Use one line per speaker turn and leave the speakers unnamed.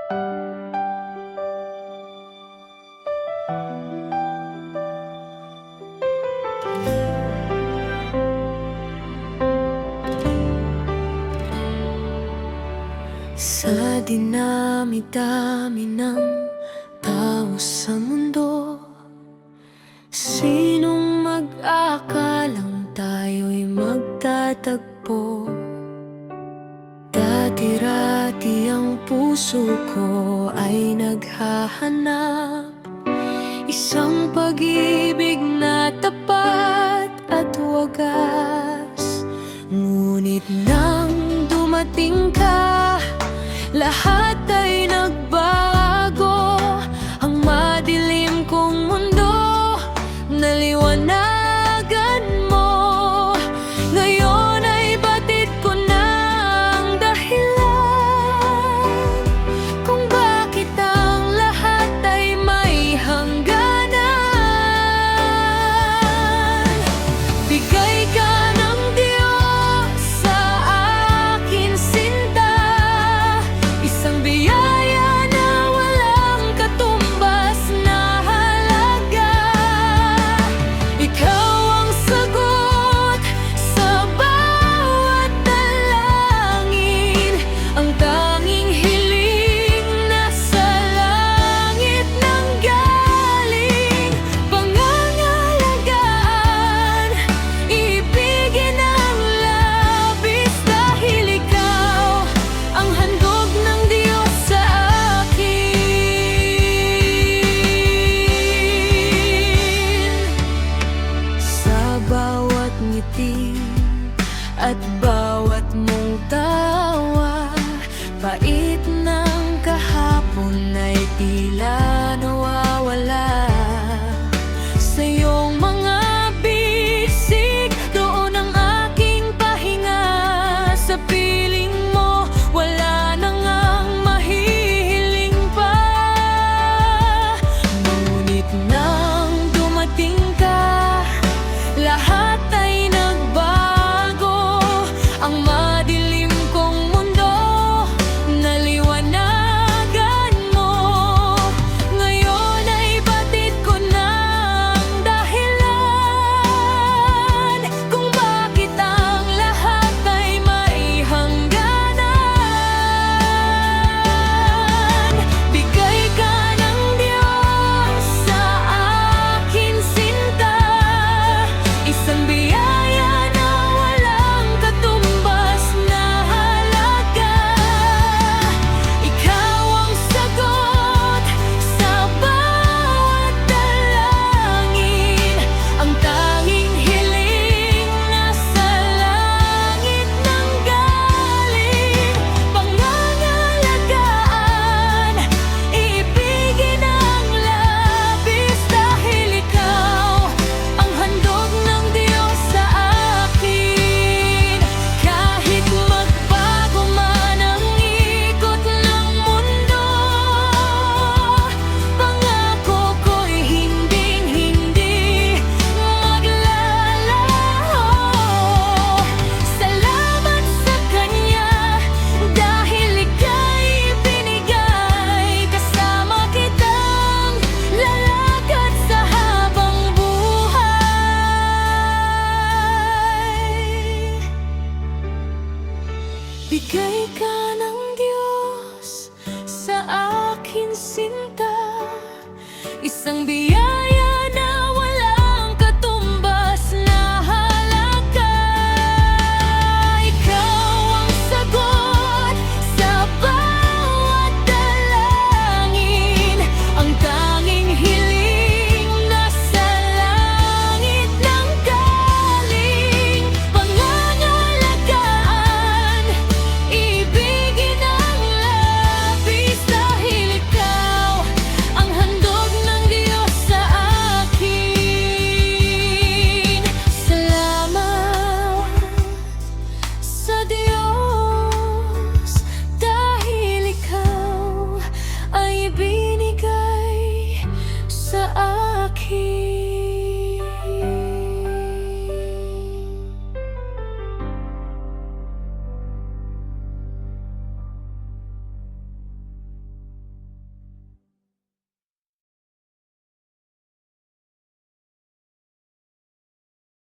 Sa dinami-dami ng tao sa mundo, sinong mag-aakalang tayo'y magtatagpo? Dati-rati ang puso ko ay naghahanap, isang pag-ibig na tapat at wagas. Ngunit nang dumating ka, lahat ay nagbago. Ang madilim kong mundo, naliwanagan mo. Ngayon ay batid ko na ang dahilan kung bakit ang lahat ay may hangganan. Bigay ka ng Diyos sa akin, sinta, isang biyaya na walang katumbas na halaga. Ikaw ang sagot sa bawat dalangin, ang tanging hiling na sa langit nanggaling. Pangangalagaan, ibigin ang labis, dahil ikaw ang handog ng Diyos sa akin. Sa bawat ngiti at bawat mong tawa, pait ng kahapon ay tila nawawala. Sa iyong mga bisig, doon ang aking pahinga. Sa piling mo, wala na ngang mahihiling pa. Ngunit nang dumating ka, lahat ay nagbago. Ang madilim kong mundo, naliwanagan mo. Ngayon ay batid ko na ang dahilan kung bakit ang lahat ay may hangganan. Bigay ka ng Diyos sa akin, sinta, isang biyaya na walang katumbas na halaga. Ikaw ang sagot sa bawat dalangin, ang tanging hiling na sa langit nanggaling. Pangangalagaan, ibigin ang labis, dahil ikaw ang handog ng Diyos sa akin. Kahit magbago man ang ikot ng mundo, pangako ko'y hinding-hindi maglalaho. Salamat sa Kanya, dahil ika'y binigay. Kasama kitang lalakad sa habang buhay. Bigay ka ng Diyos sa akin, sinta, isang biyaya